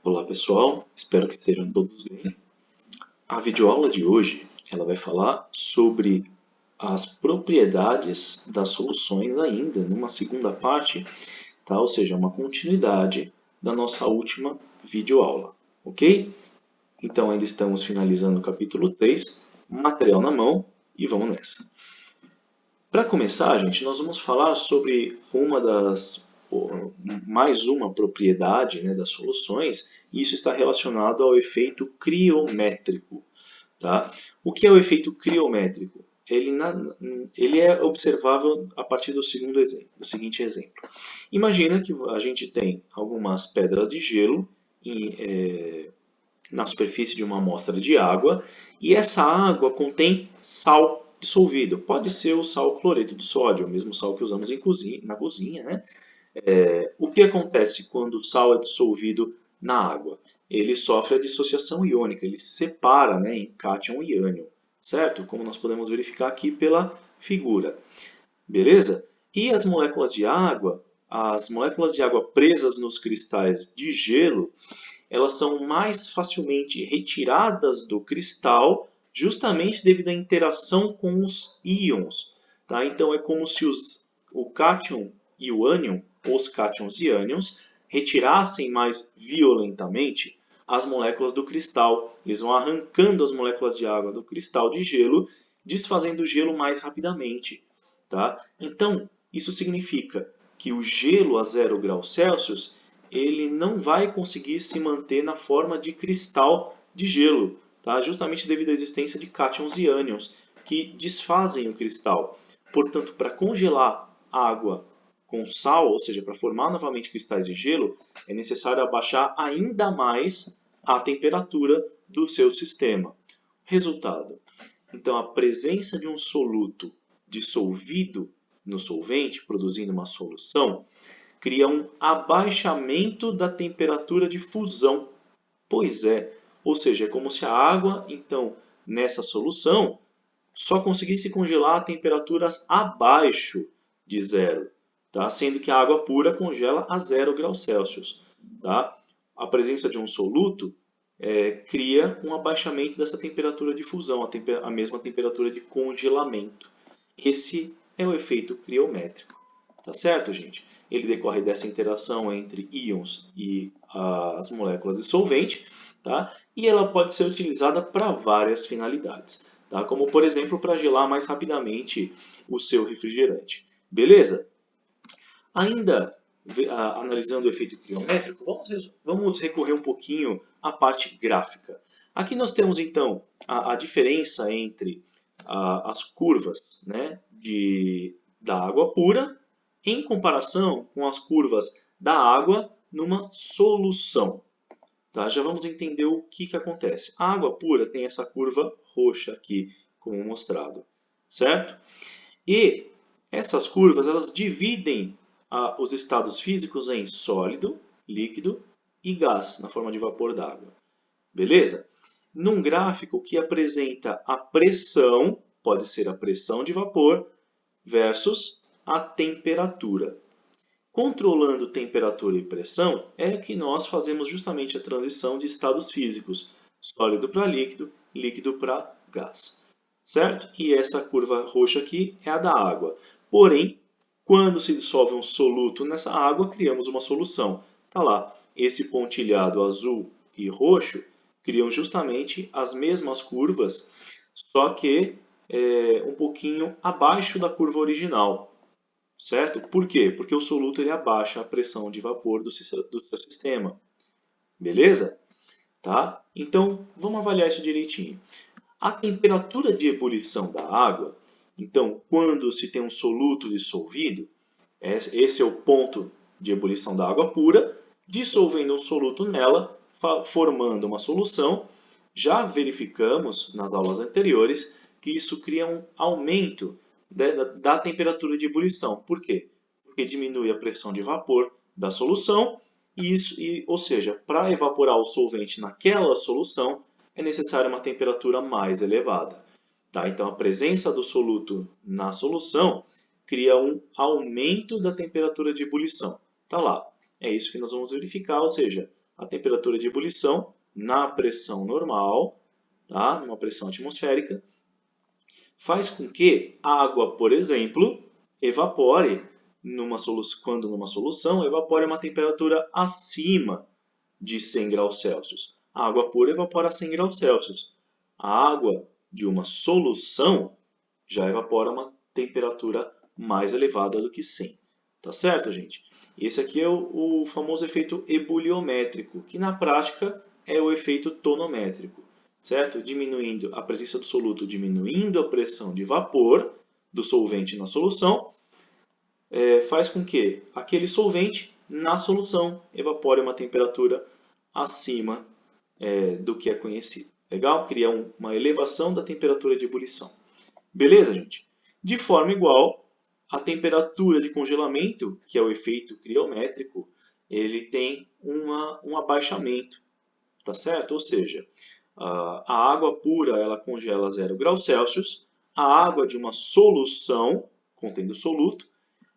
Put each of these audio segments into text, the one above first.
Olá pessoal, espero que estejam todos bem. A videoaula de hoje ela vai falar sobre as propriedades das soluções ainda numa segunda parte, tá? Ou seja, uma continuidade da nossa última videoaula, ok? Então ainda estamos finalizando o capítulo 3, material na mão, e vamos nessa. Para começar, gente, nós vamos falar sobre mais uma propriedade, né, das soluções, e isso está relacionado ao efeito criométrico. Tá? O que é o efeito criométrico? Ele é observável a partir do seguinte exemplo. Imagina que a gente tem algumas pedras de gelo na superfície de uma amostra de água, e essa água contém sal dissolvido. Pode ser o sal cloreto de sódio, o mesmo sal que usamos na cozinha. Né? O que acontece quando o sal é dissolvido na água? Ele sofre a dissociação iônica, ele se separa, né, em cátion e ânion, certo? Como nós podemos verificar aqui pela figura. Beleza? E as moléculas de água presas nos cristais de gelo, elas são mais facilmente retiradas do cristal justamente devido à interação com os íons. Tá? Então é como se o cátion e o ânion, os cátions e ânions, retirassem mais violentamente as moléculas do cristal. Eles vão arrancando as moléculas de água do cristal de gelo, desfazendo o gelo mais rapidamente. Tá? Então, isso significa que o gelo a 0 graus Celsius ele não vai conseguir se manter na forma de cristal de gelo, tá? Justamente devido à existência de cátions e ânions que desfazem o cristal. Portanto, para congelar água com sal, ou seja, para formar novamente cristais de gelo, é necessário abaixar ainda mais a temperatura do seu sistema. Resultado: então, a presença de um soluto dissolvido no solvente, produzindo uma solução, cria um abaixamento da temperatura de fusão. Pois é, ou seja, é como se a água, então, nessa solução, só conseguisse congelar a temperaturas abaixo de zero, tá? Sendo que a água pura congela a 0 graus Celsius. Tá? A presença de um soluto cria um abaixamento dessa temperatura de fusão, a mesma temperatura de congelamento. Esse é o efeito criométrico. Tá certo, gente? Ele decorre dessa interação entre íons e as moléculas de solvente, tá? E ela pode ser utilizada para várias finalidades, tá? Como, por exemplo, para gelar mais rapidamente o seu refrigerante. Beleza? Ainda analisando o efeito criométrico, vamos recorrer um pouquinho à parte gráfica. Aqui nós temos, então, a diferença entre as curvas, né, da água pura em comparação com as curvas da água numa solução. Tá? Já vamos entender o que acontece. A água pura tem essa curva roxa aqui, como mostrado, certo? E essas curvas elas dividem os estados físicos em sólido, líquido e gás, na forma de vapor d'água. Beleza? Num gráfico que apresenta a pressão, pode ser a pressão de vapor, versus a temperatura. Controlando temperatura e pressão é que nós fazemos justamente a transição de estados físicos, sólido para líquido, líquido para gás. Certo? E essa curva roxa aqui é a da água. Porém, quando se dissolve um soluto nessa água, criamos uma solução. Está lá, esse pontilhado azul e roxo criam justamente as mesmas curvas, só que um pouquinho abaixo da curva original. Certo? Por quê? Porque o soluto ele abaixa a pressão de vapor do seu sistema. Beleza? Tá? Então, vamos avaliar isso direitinho. A temperatura de ebulição da água, então, quando se tem um soluto dissolvido, esse é o ponto de ebulição da água pura, dissolvendo um soluto nela, formando uma solução. Já verificamos nas aulas anteriores que isso cria um aumento da temperatura de ebulição. Por quê? Porque diminui a pressão de vapor da solução, ou seja, para evaporar o solvente naquela solução, é necessária uma temperatura mais elevada. Tá? Então, a presença do soluto na solução cria um aumento da temperatura de ebulição. Tá lá. É isso que nós vamos verificar, ou seja, a temperatura de ebulição na pressão normal, tá? Numa pressão atmosférica, faz com que a água, por exemplo, evapore quando numa solução, evapore a uma temperatura acima de 100 graus Celsius. A água pura evapora a 100 graus Celsius. A água de uma solução já evapora a uma temperatura mais elevada do que 100. Tá certo, gente? Esse aqui é o famoso efeito ebuliométrico, que na prática é o efeito tonométrico, certo? Diminuindo a presença do soluto, diminuindo a pressão de vapor do solvente na solução, faz com que aquele solvente na solução evapore uma temperatura acima do que é conhecido. Legal? Cria uma elevação da temperatura de ebulição. Beleza, gente? De forma igual, a temperatura de congelamento, que é o efeito criométrico, ele tem um abaixamento, tá certo? Ou seja, a água pura ela congela a 0 graus Celsius, a água de uma solução contendo soluto,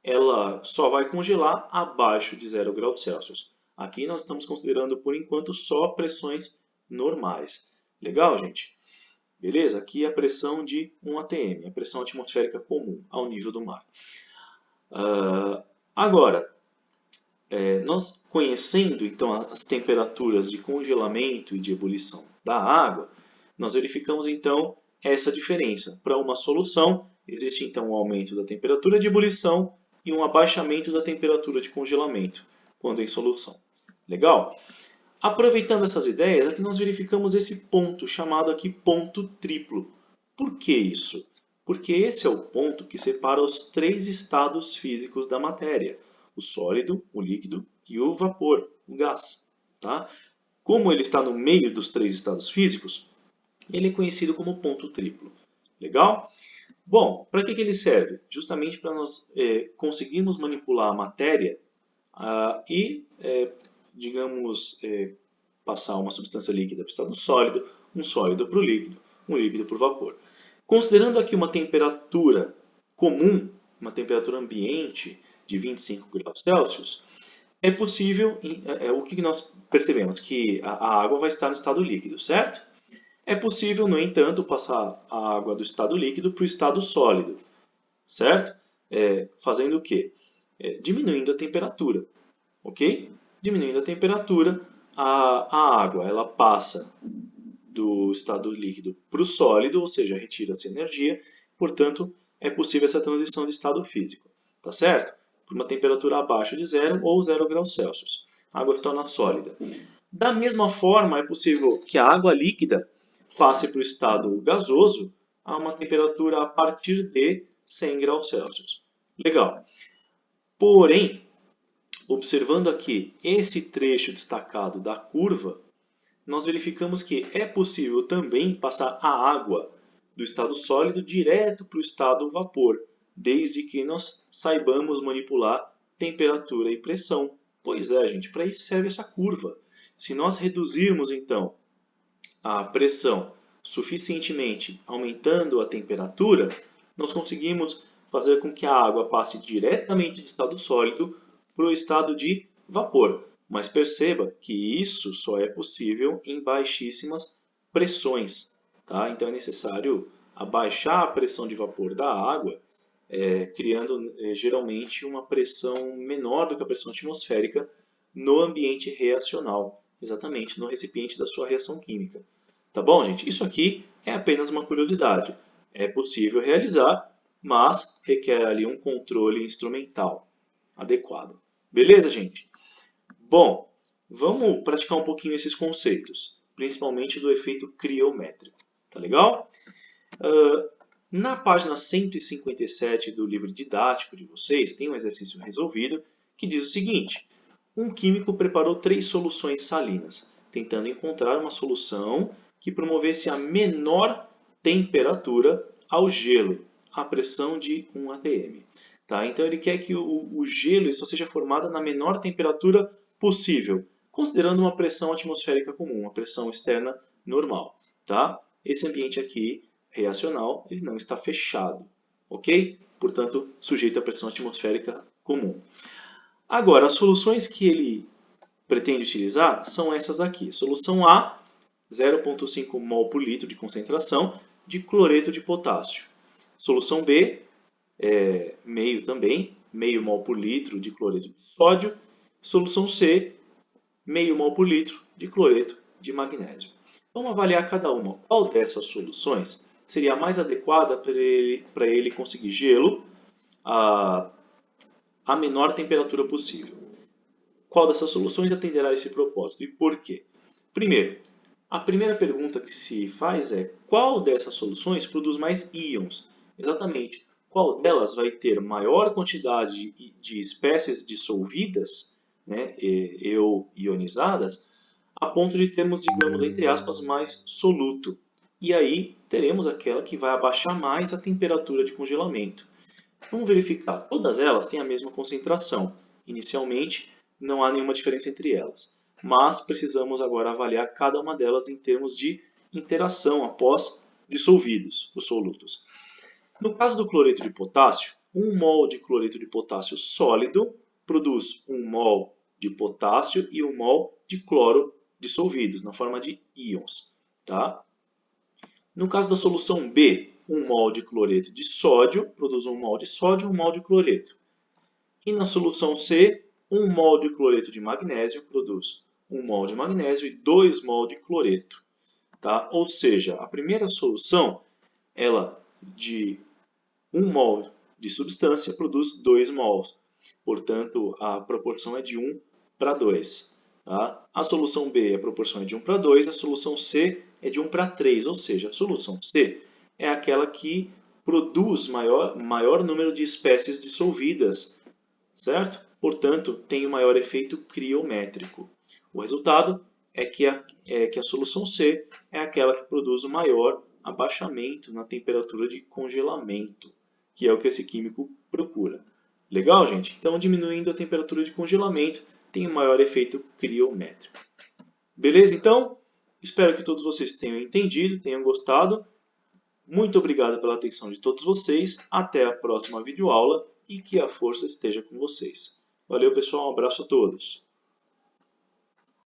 ela só vai congelar abaixo de 0 graus Celsius. Aqui nós estamos considerando, por enquanto, só pressões normais. Legal, gente? Beleza? Aqui é a pressão de 1 atm, a pressão atmosférica comum, ao nível do mar. Agora, nós conhecendo então as temperaturas de congelamento e de ebulição da água, nós verificamos então essa diferença. Para uma solução, existe então um aumento da temperatura de ebulição e um abaixamento da temperatura de congelamento, quando em solução. Legal? Aproveitando essas ideias, aqui nós verificamos esse ponto, chamado aqui ponto triplo. Por que isso? Porque esse é o ponto que separa os 3 estados físicos da matéria: o sólido, o líquido e o vapor, o gás. Tá? Como ele está no meio dos 3 estados físicos, ele é conhecido como ponto triplo. Legal? Bom, para que ele serve? Justamente para nós conseguirmos manipular a matéria digamos, passar uma substância líquida para o estado sólido, um sólido para o líquido, um líquido para o vapor. Considerando aqui uma temperatura comum, uma temperatura ambiente de 25 graus Celsius, é possível, o que nós percebemos? Que a água vai estar no estado líquido, certo? É possível, no entanto, passar a água do estado líquido para o estado sólido, certo? Fazendo o quê? Diminuindo a temperatura, ok? Diminuindo a temperatura, a água ela passa do estado líquido para o sólido, ou seja, retira-se energia, portanto, é possível essa transição de estado físico, tá certo? Por uma temperatura abaixo de 0 ou 0 graus Celsius. A água se torna sólida. Da mesma forma, é possível que a água líquida passe para o estado gasoso a uma temperatura a partir de 100 graus Celsius. Legal. Porém, observando aqui esse trecho destacado da curva, nós verificamos que é possível também passar a água do estado sólido direto para o estado vapor, desde que nós saibamos manipular temperatura e pressão. Pois é, gente, para isso serve essa curva. Se nós reduzirmos, então, a pressão suficientemente, aumentando a temperatura, nós conseguimos fazer com que a água passe diretamente do estado sólido para o estado de vapor. Mas perceba que isso só é possível em baixíssimas pressões. Tá? Então é necessário abaixar a pressão de vapor da água, criando geralmente uma pressão menor do que a pressão atmosférica no ambiente reacional, exatamente no recipiente da sua reação química. Tá bom, gente? Isso aqui é apenas uma curiosidade. É possível realizar, mas requer ali um controle instrumental adequado. Beleza, gente? Bom, vamos praticar um pouquinho esses conceitos, principalmente do efeito criométrico. Tá legal? Na página 157 do livro didático de vocês, tem um exercício resolvido que diz o seguinte: um químico preparou 3 soluções salinas, tentando encontrar uma solução que promovesse a menor temperatura ao gelo, a pressão de 1 atm. Tá? Então ele quer que o gelo só seja formado na menor temperatura possível, considerando uma pressão atmosférica comum, uma pressão externa normal. Tá? Esse ambiente aqui, reacional, ele não está fechado, ok? Portanto, sujeito à pressão atmosférica comum. Agora, as soluções que ele pretende utilizar são essas aqui. Solução A, 0,5 mol por litro de concentração de cloreto de potássio. Solução B, meio também, meio mol por litro de cloreto de sódio. Solução C, meio mol por litro de cloreto de magnésio. Vamos avaliar cada uma. Qual dessas soluções seria a mais adequada para ele conseguir gelo a menor temperatura possível? Qual dessas soluções atenderá a esse propósito e por quê? Primeiro, a primeira pergunta que se faz é qual dessas soluções produz mais íons? Exatamente, qual delas vai ter maior quantidade de espécies dissolvidas, né, ionizadas, a ponto de termos, digamos, entre aspas, mais soluto. E aí teremos aquela que vai abaixar mais a temperatura de congelamento. Vamos verificar, todas elas têm a mesma concentração. Inicialmente, não há nenhuma diferença entre elas. Mas precisamos agora avaliar cada uma delas em termos de interação após dissolvidos, os solutos. No caso do cloreto de potássio, 1 mol de cloreto de potássio sólido produz 1 mol de potássio e 1 mol de cloro dissolvidos, na forma de íons. Tá? No caso da solução B, 1 mol de cloreto de sódio produz 1 mol de sódio e 1 mol de cloreto. E na solução C, 1 mol de cloreto de magnésio produz 1 mol de magnésio e 2 mol de cloreto. Tá? Ou seja, a primeira solução, ela de 1 mol de substância produz 2 mols. Portanto, a proporção é de 1 para 2. Tá? A solução B, a proporção é de 1 para 2. A solução C é de 1 para 3. Ou seja, a solução C é aquela que produz maior número de espécies dissolvidas, certo? Portanto, tem o maior efeito criométrico. O resultado é que a solução C é aquela que produz o maior abaixamento na temperatura de congelamento, que é o que esse químico procura. Legal, gente? Então, diminuindo a temperatura de congelamento, tem o maior efeito criométrico. Beleza, então? Espero que todos vocês tenham entendido, tenham gostado. Muito obrigado pela atenção de todos vocês. Até a próxima videoaula e que a força esteja com vocês. Valeu, pessoal. Um abraço a todos.